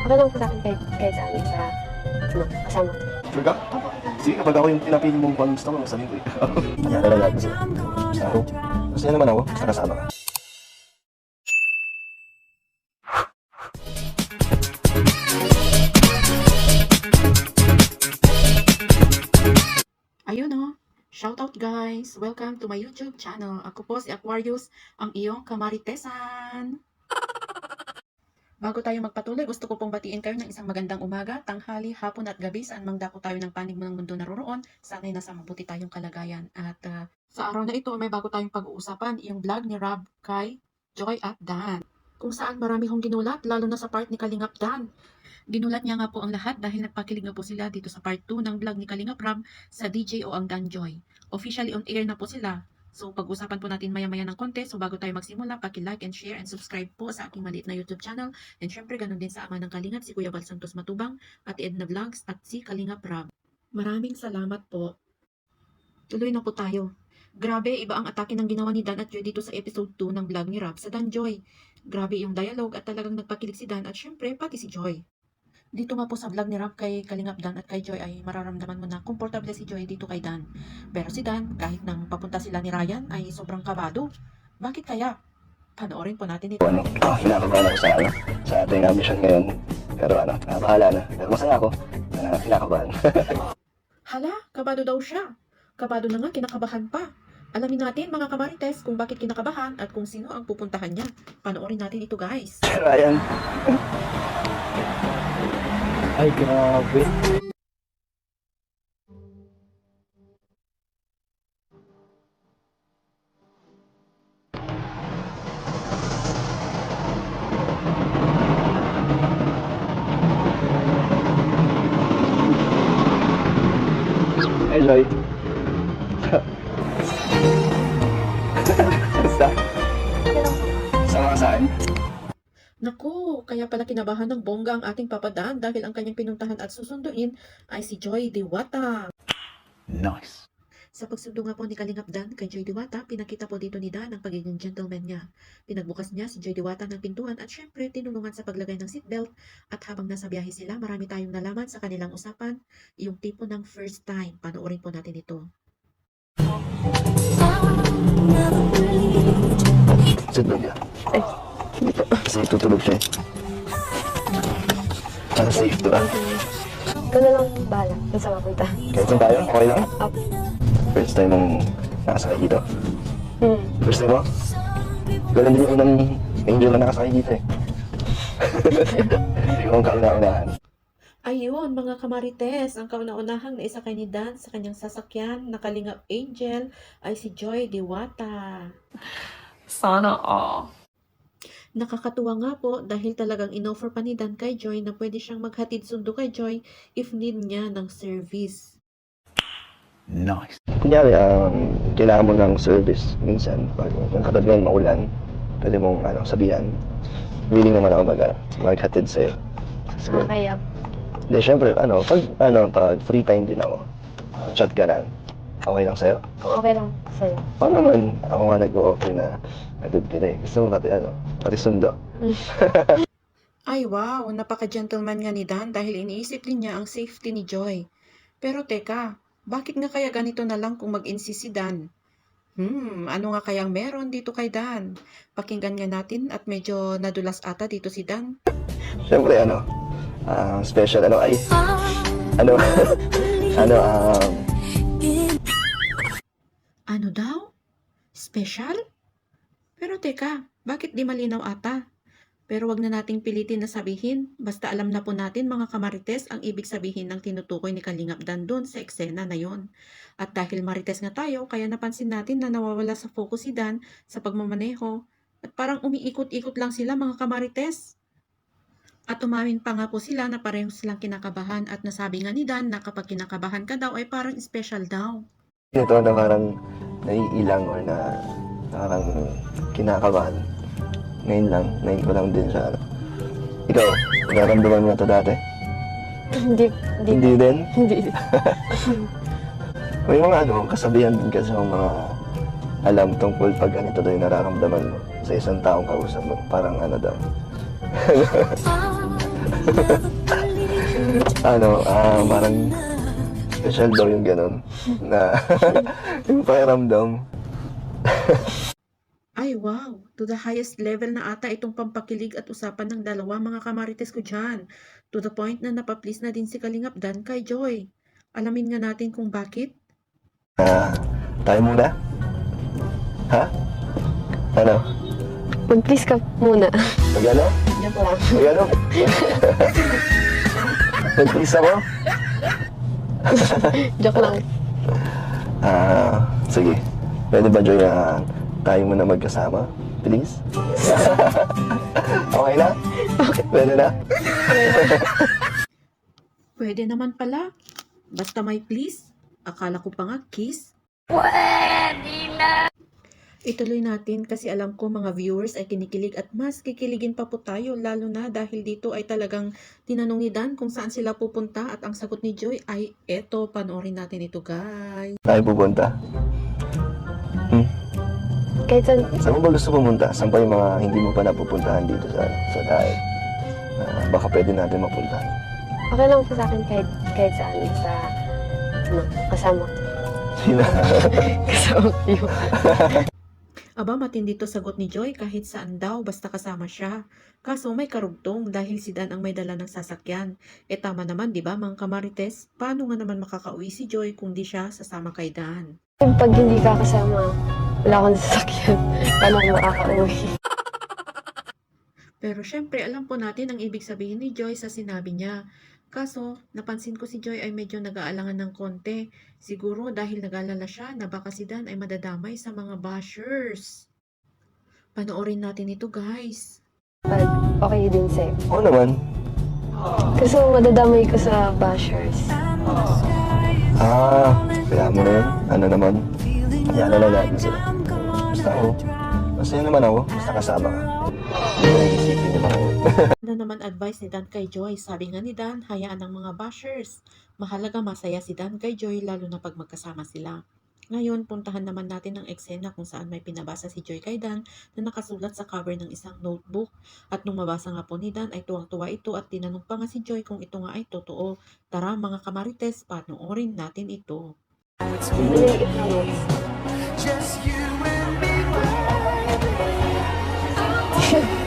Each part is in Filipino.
Okay lang po sa akin kahit saan sa, kasama. Talaga? Sige, kapag ako yung pinapili mong kung gusto ko, sabihin ko ikaw. Kaya na lang natin sila. Ako, masaya naman ako, basta kasama ka. Ayun o. Shoutout guys! Welcome to my YouTube channel. Ako po si Aquarius, ang iyong kamaritesan. Bago tayo magpatuloy, gusto ko pong batiin kayo ng isang magandang umaga, tanghali, hapon at gabi saan mang dako tayo ng panig mo ng mundo naroroon. Sana'y nasa mabuti tayong kalagayan. At sa araw na ito, may bago tayong pag-uusapan, yung vlog ni Rob, Kai, Joy at Dan. Kung saan marami kong ginulat, lalo na sa part ni Kalingap Dan. Ginulat niya nga po ang lahat dahil nagpakilig nga po sila dito sa part 2 ng vlog ni Kalingap Rob sa DJ o ang Dan Joy. Officially on air na po sila. So pag-usapan po natin maya-maya ng konti. So bago tayo magsimula, paki-like and share and subscribe po sa aking maliit na YouTube channel. And syempre ganun din sa ama ng Kalingap, si Kuya Val Santos Matubang, at Edna Vlogs at si Kalingap Rob. Maraming salamat po. Tuloy na po tayo. Grabe, iba ang atake ng ginawa ni Dan at Joy dito sa episode 2 ng vlog ni Rob sa Dan Joy. Grabe yung dialogue at talagang nagpakilig si Dan at syempre pati si Joy. Dito nga po sa vlog ni Rob kay Kalingap Dan at kay Joy ay mararamdaman mo na komportable si Joy dito kay Dan. Pero si Dan, kahit nang papunta sila ni Ryan ay sobrang kabado. Bakit kaya? Panoorin po natin ito. Kinakabahan ako sa ating mission ngayon. Pero bahala na. Pero masaya ako. Kinakabahan. Hala, kabado daw siya. Kabado na nga, kinakabahan pa. Alamin natin mga kamarites kung bakit kinakabahan at kung sino ang pupuntahan niya. Panoorin natin ito guys. Ryan. Ay, grabe. Hey, Joy. Basta. Sama ka sa akin. Naku, kaya pala kinabahan ng bongga ang ating papadaan dahil ang kanyang pinuntahan at susunduin ay si Joy Diwata. Nice. Sa pagsundo nga po ni Kalingap Dan kay Joy Diwata, pinakita po dito ni Dan ang pagiging gentleman niya. Pinagbukas niya si Joy Diwata ng pintuan at syempre tinulungan sa paglagay ng seatbelt at habang nasa biyahe sila, marami tayong nalaman sa kanilang usapan, yung tipo ng first time. Panoorin po natin ito. Seatbelt niya. Kasi tutulog siya eh. Para safe to ah. Ikaw na lang bahala kung saan mapunta. Kahit saan tayo, okay lang? Up. First time mong nakasakay dito. First time mo? Ganun din ng angel na nakasakay dito eh. Hindi ko ang kauna-unahan. Ayun, mga kamarites, ang kauna-unahang na isakay ni Dan sa kanyang sasakyan na Kalingap Angel ay si Joy Diwata. Sana all. Nakakatuwa nga po dahil talagang inoffer pa ni Dan kay Joy na pwede siyang maghatid sundo kay Joy if need niya ng service. Nice. Kunyari, kailangan mo ng service minsan. Pag katulad ngayon maulan, pwede mong sabihan. Willing naman ako maghatid sa'yo. So, Kaya, hindi, syempre, pag free time din ako, chat ka lang. Okay lang sa'yo? okay lang sa'yo. Oo naman, ako nga nag-o-offer na atid kita eh. Gusto mo pati sundo. Ay wow, napaka-gentleman nga ni Dan dahil iniisip din niya ang safety ni Joy. Pero teka, bakit nga kaya ganito na lang kung mag-insist si Dan? Ano nga kayang meron dito kay Dan? Pakinggan nga natin at medyo nadulas ata dito si Dan. Syempre, special, Ano daw? Special? Pero teka, bakit di malinaw ata? Pero wag na nating pilitin na sabihin, basta alam na po natin mga kamarites ang ibig sabihin ng tinutukoy ni Kalingap Dan doon sa eksena na yon. At dahil marites nga tayo, kaya napansin natin na nawawala sa focus si Dan sa pagmamaneho at parang umiikot-ikot lang sila mga kamarites. At umamin pa nga po sila na pareho silang kinakabahan at nasabi nga ni Dan na kapag kinakabahan ka daw ay parang special daw. Ito na parang naiilang or na parang kinakabahan. Ngayon ko lang din siya. Ikaw, naramdaman mo na ito dati? Hindi din? Hindi. May mga kasabihan din kasi ng mga alam tungkol pag ganito daw yung nararamdaman mo sa isang taong kausap mo. Parang daw. Parang special daw yung ganun. Na yung pakiramdam. Ay wow, to the highest level na ata itong pampakilig at usapan ng dalawa mga kamarites ko dyan. To the point na napaplease na din si Kalingap Dan kay Joy. Alamin nga natin kung bakit. Tayo muna? Ha? Ano? Mag-please ka muna. Mag-ano? Joke lang. Mag-ano? Mag-please ako? Joke lang. Sige. Pwede ba, Joy, na tayo muna magkasama? Please? Okay na? Pwede na? Pwede naman pala. Basta may please. Akala ko pa nga kiss. Ituloy natin kasi alam ko mga viewers ay kinikilig at mas kikiligin pa po tayo lalo na dahil dito ay talagang tinanong ni Dan kung saan sila pupunta at ang sagot ni Joy ay eto, panoorin natin ito guys. Tayo pupunta? Kahit saan, Saan mo ba gusto pumunta? Saan pa yung mga hindi mo pa napupuntahan dito sa diet? Baka pwede natin mapunta. okay lang po sa akin kahit saan. Sa, kasama. Sina? Kasama kayo. Aba, matindi to sagot ni Joy kahit saan daw basta kasama siya. Kaso may karugtong dahil si Dan ang may dala ng sasakyan. E tama naman, di ba mga kamarites? Paano nga naman makakauwi si Joy kung di siya sasama kay Dan? Pag hindi ka kasama, wala akong sasakyan. Paano ako makaka-uwi? Pero syempre, alam po natin ang ibig sabihin ni Joy sa sinabi niya. Kaso, napansin ko si Joy ay medyo nag-aalangan ng konti. Siguro dahil nag-alala siya na baka si Dan ay madadamay sa mga bashers. Panoorin natin ito guys. Pag okay din sa'yo. Oo naman. Kasi madadamay ko sa bashers. Kaya mo na yun. Ano naman? Yala na natin sila. Basta ako. Masaya naman ako. Basta kasama ka. Hindi ko naisipin yung mga yun. Ano naman advice ni Dan kay Joy? Sabi nga ni Dan, hayaan ng mga bashers. Mahalaga masaya si Dan kay Joy lalo na pag magkasama sila. Ngayon, puntahan naman natin ang eksena kung saan may pinabasa si Joy kay Dan na nakasulat sa cover ng isang notebook. At nung mabasa nga po ni Dan ay tuwang-tuwa ito at tinanong pa nga si Joy kung ito nga ay totoo. Tara mga kamarites, panoorin natin ito. Nililigit na notes.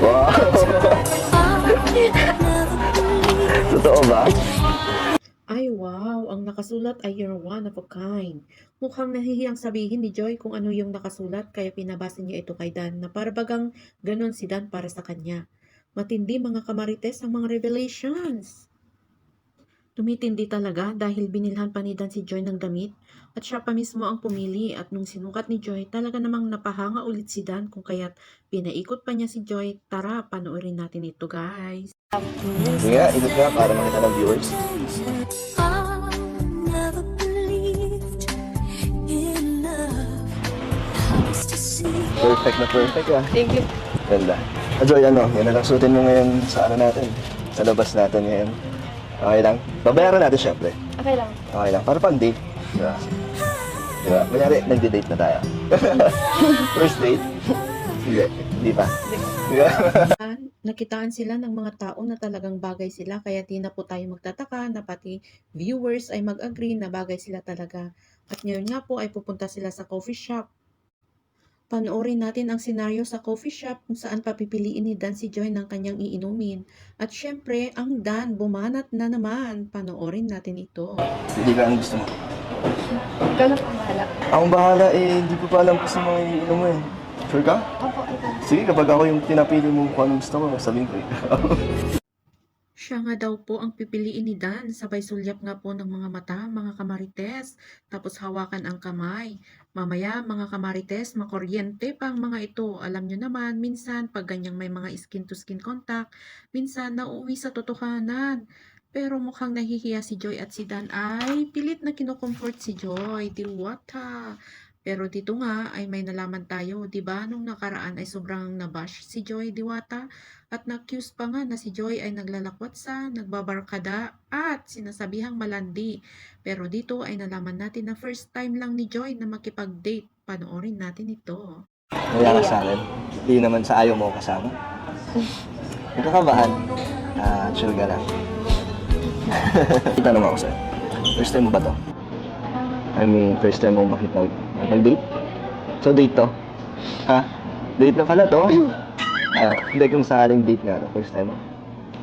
Wow! Totoo ba? Ay wow, ang nakasulat ay you're one of a kind. Mukhang nahihiyang sabihin ni Joy kung ano yung nakasulat kaya pinabasa niya ito kay Dan na para bagang ganon si Dan para sa kanya. Matindi mga kamarites ang mga revelations. Tumitindi talaga dahil binilhan pa ni Dan si Joy ng damit at siya pa mismo ang pumili at nung sinukat ni Joy talaga namang napahanga ulit si Dan kung kaya't pinaikot pa niya si Joy. Tara, panoorin natin ito guys. Sige nga, ikot nga para makita ng viewers. Perfect na perfect ah. Thank you. Ganda. Joy, yan na lang suotin mo ngayon sa ano natin. Sa labas natin ngayon. Okay lang? Babayaran natin syempre. Okay lang. Okay lang. Para pang date. Diba? Diba? Kunyari, nagde-date na tayo. First date? Hindi. Hindi pa. Diba? Nakitaan sila ng mga tao na talagang bagay sila kaya di na po tayo magtataka na pati viewers ay mag-agree na bagay sila talaga. At ngayon nga po ay pupunta sila sa coffee shop. Panoorin natin ang senaryo sa coffee shop kung saan papipiliin ni Dan si Joy ng kanyang iinumin. At syempre, ang Dan bumanat na naman. Panoorin natin ito. Hindi ka ang gusto mo. Ikaw na pang bahala. Akong bahala hindi ko pa alam kung sa mga iniinom mo eh. Sure ka? Opo, ikaw. Sige, kapag ako yung pinapili mo kung anong gusto mo, sabihin ko eh. Siya nga daw po ang pipiliin ni Dan. Sabay sulyap nga po ng mga mata, mga kamarites. Tapos hawakan ang kamay. Mamaya, mga kamarites, makuryente pa ang mga ito. Alam nyo naman, minsan pag ganyang may mga skin-to-skin contact, minsan nauuwi sa totohanan. Pero mukhang nahihiya si Joy at si Dan ay pilit na kinocomfort si Joy. Diwata. Pero dito nga ay may nalaman tayo, 'di ba? Nung nakaraan ay sobrang nabash si Joy Diwata at na-accuse pa nga na si Joy ay naglalakwat sa, nagbabarkada at sinasabihang malandi. Pero dito ay nalaman natin na first time lang ni Joy na makipag-date. Panoorin natin ito. Wala ka sa akin. Hindi naman sa ayaw mo kasama. Nagkakabahan. Chill ka lang. Tanong ako sa'yo. First time mo ba to? I mean, first time mo makipag-date? So, date to? Ha? Date na pala to? Hindi kung sakaling date nga to, first time mo.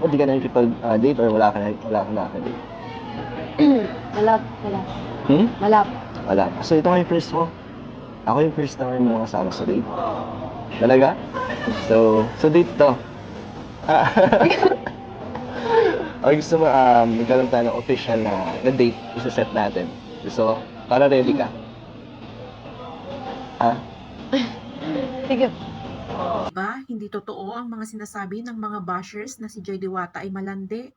O di ka na nakipag-date or wala ka nakaka-date? Wala. Hmm? Wala. Wala. So, ito nga yung first mo. Ako yung first time mo kasama sa date. Talaga? So date to. O gusto mo, magkaroon tayo ng official na date, isa-set natin. So, para ready ka. Ha? Sige. Diba? Hindi totoo ang mga sinasabi ng mga bashers na si Joy Diwata ay malandi.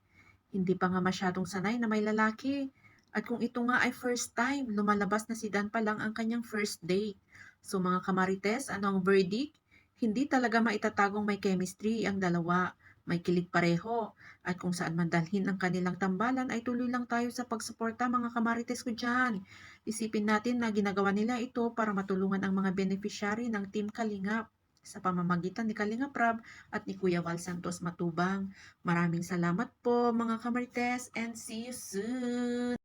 Hindi pa nga masyadong sanay na may lalaki. At kung ito nga ay first time, lumalabas na si Dan pa lang ang kanyang first date. So mga kamarites, ano ang verdict? Hindi talaga maitatagong may chemistry ang dalawa. May kilig pareho. At kung saan man dalhin ang kanilang tambalan ay tuloy lang tayo sa pagsuporta mga kamarites ko dyan. Isipin natin na ginagawa nila ito para matulungan ang mga beneficiary ng Team Kalingap sa pamamagitan ni Kalingap Rab at ni Kuya Val Santos Matubang. Maraming salamat po mga kamarites and see you soon!